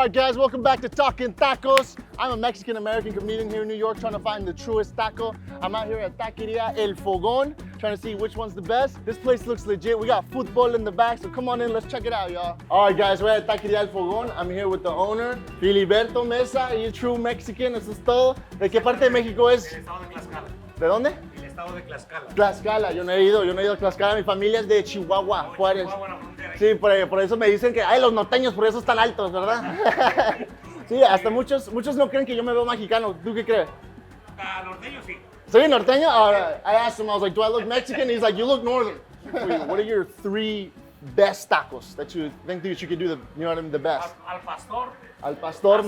right, guys, welcome back to Talkin Tacos. I'm a Mexican-American comedian here in New York trying to find the truest taco. I'm out here at Taqueria El Fogón, trying to see which one's the best. This place looks legit. We got football in the back, so come on in, let's check it out, y'all. All right, guys, we're at Taqueria El Fogón. I'm here with the owner, Filiberto Mesa. He's true Mexican, eso es todo. ¿De qué parte de México es? El estado de Tlaxcala. ¿De dónde? El estado de Tlaxcala. Tlaxcala, yo no he ido a Tlaxcala. Mi familia es de Chihuahua, Juárez. Chihuahua, la frontera. Sí, por eso me dicen que, ay, los norteños, por eso están altos, ¿verdad? Sí, hasta muchos no creen que yo me veo mexicano. ¿Tú qué crees? Norteño sí. ¿Soy norteño? I asked him, I was like, do I look Mexican? He's like, you look northern. What are your 3 best tacos that you think that you could do the best? Al pastor. Al pastor,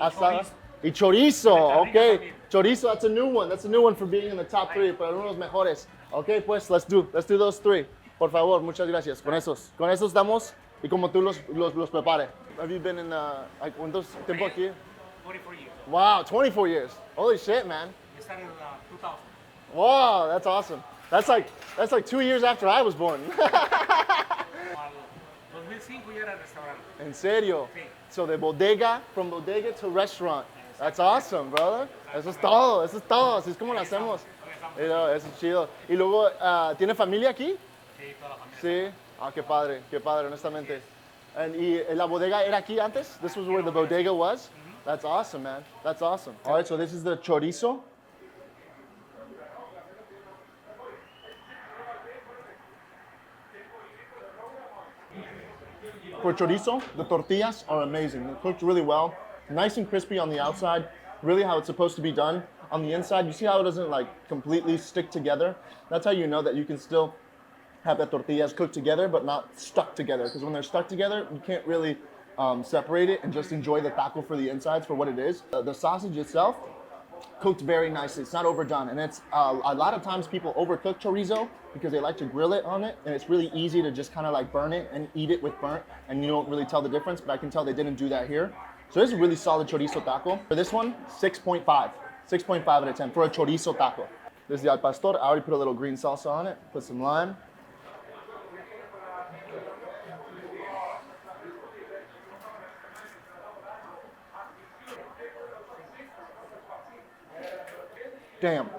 asada y chorizo. Okay. también. Chorizo, that's a new one. That's a new one for being in the top 3, pero uno de los mejores. Okay, pues, let's do those 3. Por favor, muchas gracias. Con esos damos y como tú los prepare. Have you been in ¿cuántos tiempo aquí? 24 years. Wow, 24 years. Holy shit, man. We started in 2000. Wow, that's awesome. That's like 2 years after I was born. Al 2005 ya era restaurante. En serio? Sí. So from bodega to restaurant. That's awesome, brother. Eso es todo. Así es como lo hacemos. Eso es chido. Y luego, ¿tiene familia aquí? Sí, toda la familia. Sí. Ah, qué padre, honestamente. Y la bodega era aquí antes? This was where the bodega was? That's awesome, man. That's awesome. All right, so this is the chorizo. For chorizo, the tortillas are amazing. They're cooked really well, nice and crispy on the outside, really how it's supposed to be done. On the inside, you see how it doesn't like completely stick together? That's how you know that you can still have the tortillas cooked together, but not stuck together. Because when they're stuck together, you can't really separate it and just enjoy the taco for the insides for what it is. The sausage itself, cooked very nicely. It's not overdone. And it's a lot of times people overcook chorizo because they like to grill it on it. And it's really easy to just kind of like burn it and eat it with burnt. And you don't really tell the difference, but I can tell they didn't do that here. So this is a really solid chorizo taco. For this one, 6.5. 6.5 out of 10 for a chorizo taco. This is the al pastor. I already put a little green salsa on it. Put some lime. Damn.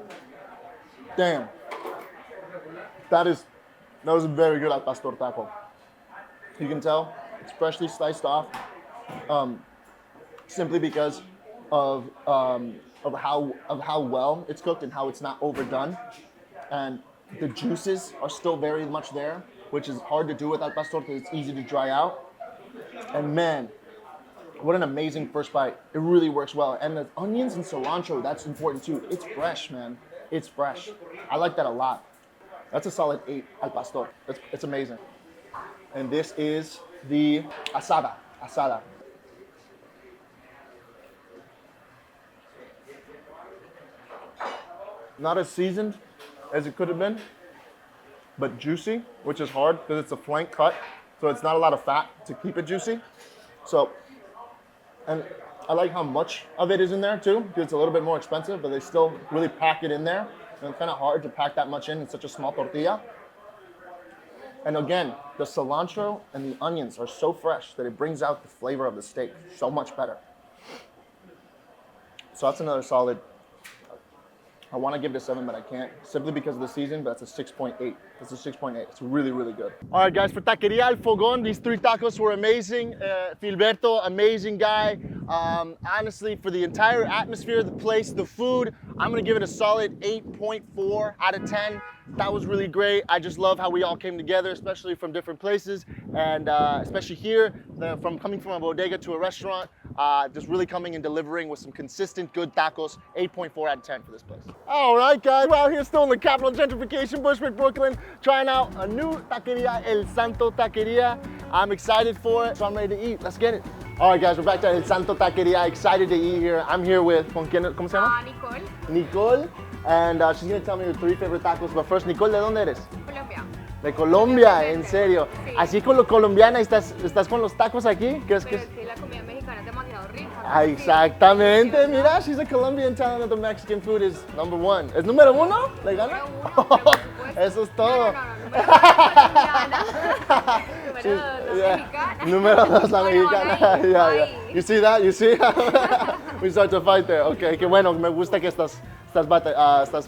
That was a very good al pastor taco. You can tell it's freshly sliced off, simply because of how well it's cooked and how it's not overdone, and the juices are still very much there, which is hard to do with al pastor because it's easy to dry out. And man, what an amazing first bite. It really works well. And the onions and cilantro, that's important too. It's fresh, man. It's fresh. I like that a lot. That's a solid 8 al pastor. It's amazing. And this is the asada. Not as seasoned as it could have been, but juicy, which is hard because it's a flank cut. So it's not a lot of fat to keep it juicy. So, and I like how much of it is in there too, because it's a little bit more expensive, but they still really pack it in there. And it's kind of hard to pack that much in such a small tortilla. And again, the cilantro and the onions are so fresh that it brings out the flavor of the steak so much better. So that's another solid. I want to give it a 7, but I can't, simply because of the season, but that's a 6.8. It's a 6.8. It's really, really good. All right, guys, for Taqueria El Fogón, these 3 tacos were amazing. Filberto, amazing guy. Honestly, for the entire atmosphere, the place, the food, I'm going to give it a solid 8.4 out of 10. That was really great. I just love how we all came together, especially from different places, and especially here, from coming from a bodega to a restaurant, just really coming and delivering with some consistent good tacos. 8.4 out of 10 for this place. All right, guys, we're out here still in the capital of gentrification, Bushwick, Brooklyn, trying out a new taqueria, El Santo Taqueria. I'm excited for it, so I'm ready to eat. Let's get it. All right, guys, we're back to El Santo Taqueria. Excited to eat here. I'm here with, ¿cómo se llama? Nicole. Nicole, and she's gonna tell me her 3 favorite tacos. But first, Nicole, ¿de dónde eres? Colombia. De Colombia, en serio. Sí. Así con lo colombiana, ¿estás con los tacos aquí? ¿Crees que Pero es que la comida mexicana es demasiado rica. Exactamente, mira, she's a Colombian telling that the Mexican food is number one. ¿Es número uno? ¿Le gana? Eso es todo. Número dos la mexicana. Yeah. You see that? You see? We start to fight there. Okay, qué bueno, me gusta que estás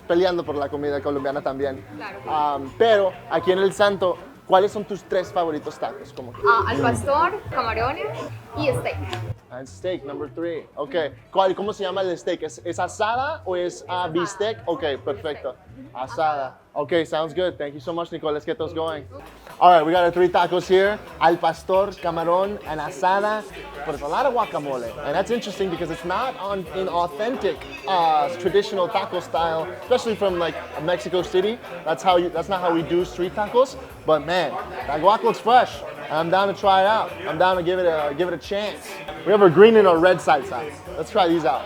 peleando por la comida colombiana también. Claro. Pero aquí en El Santo, ¿cuáles son tus tres favoritos tacos? Como que... Al pastor, camarones y steak. And steak, number 3. Okay. ¿Cómo se llama el steak? ¿Es asada o es bistec? Okay, perfecto. Asada. Okay, sounds good. Thank you so much, Nicole. Let's get those going. All right, we got our 3 tacos here. Al pastor, camarón, and asada. But it's a lot of guacamole. And that's interesting because it's not in authentic traditional taco style, especially from like Mexico City. That's not how we do street tacos. But man, that guac looks fresh. I'm down to try it out. I'm down to give it a chance. We have our green and our red side sides. Let's try these out.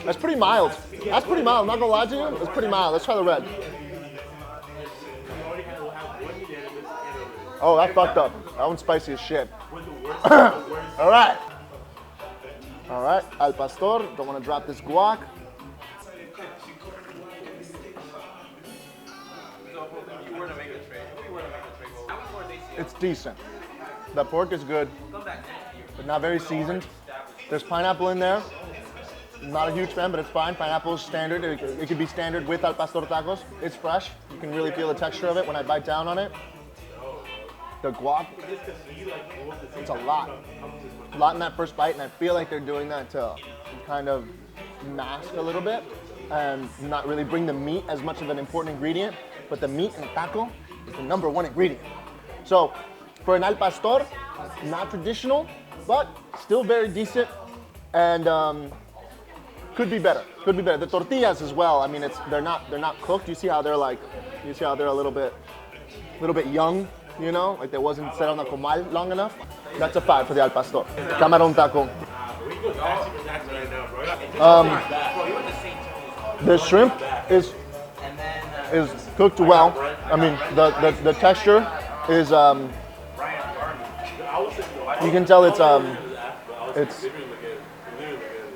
That's pretty mild. That's pretty mild. I'm not gonna lie to you. It's pretty mild. Let's try the red. Oh, that fucked up. That one's spicy as shit. All right. All right. Al pastor. Don't want to drop this guac. It's decent. The pork is good, but not very seasoned. There's pineapple in there. I'm not a huge fan, but it's fine. Pineapple is standard. It could be standard with al pastor tacos. It's fresh. You can really feel the texture of it when I bite down on it. The guac, it's a lot. A lot in that first bite, and I feel like they're doing that to kind of mask a little bit and not really bring the meat as much of an important ingredient, but the meat in a taco is the number 1 ingredient. So for an al pastor, not traditional, but still very decent, and could be better. Could be better. The tortillas as well. I mean, they're not cooked. You see how they're a little bit young, you know, like they wasn't set on the comal long enough. That's a 5 for the al pastor. Camarón taco. The shrimp is cooked well. I mean, the texture is you can tell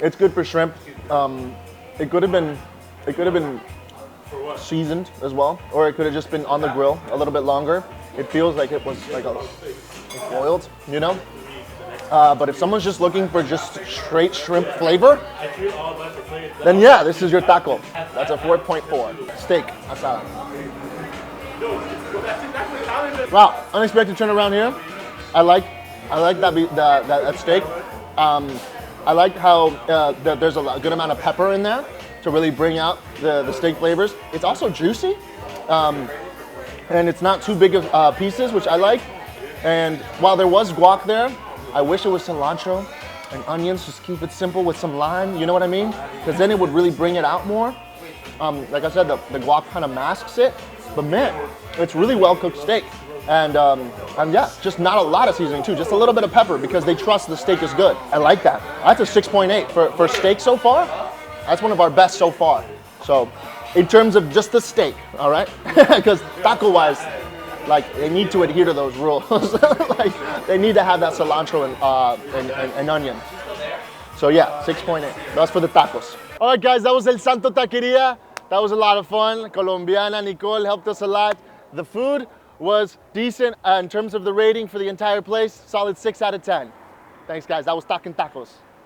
it's good for shrimp. It could have been seasoned as well, or it could have just been on the grill a little bit longer. It feels like it was like boiled, you know. But if someone's just looking for just straight shrimp flavor, then yeah, this is your taco. That's a 4.4. Steak asada. Wow, unexpected turnaround here. I like that steak. I like how there's a good amount of pepper in there to really bring out the steak flavors. It's also juicy, and it's not too big of pieces, which I like. And while there was guac there, I wish it was cilantro and onions. Just keep it simple with some lime, you know what I mean? Because then it would really bring it out more. Like I said, the guac kind of masks it, but man, it's really well cooked steak. And yeah, just not a lot of seasoning too, just a little bit of pepper because they trust the steak is good. I like that. That's a 6.8 for steak so far. That's one of our best so far. So in terms of just the steak, all right? Because taco wise, like they need to adhere to those rules. Like they need to have that cilantro and onion. So yeah, 6.8. That's for the tacos. All right, guys, that was El Santo Taqueria. That was a lot of fun. Colombiana Nicole helped us a lot. The food was decent in terms of the rating for the entire place. Solid 6 out of 10. Thanks, guys. That was Talkin Tacos.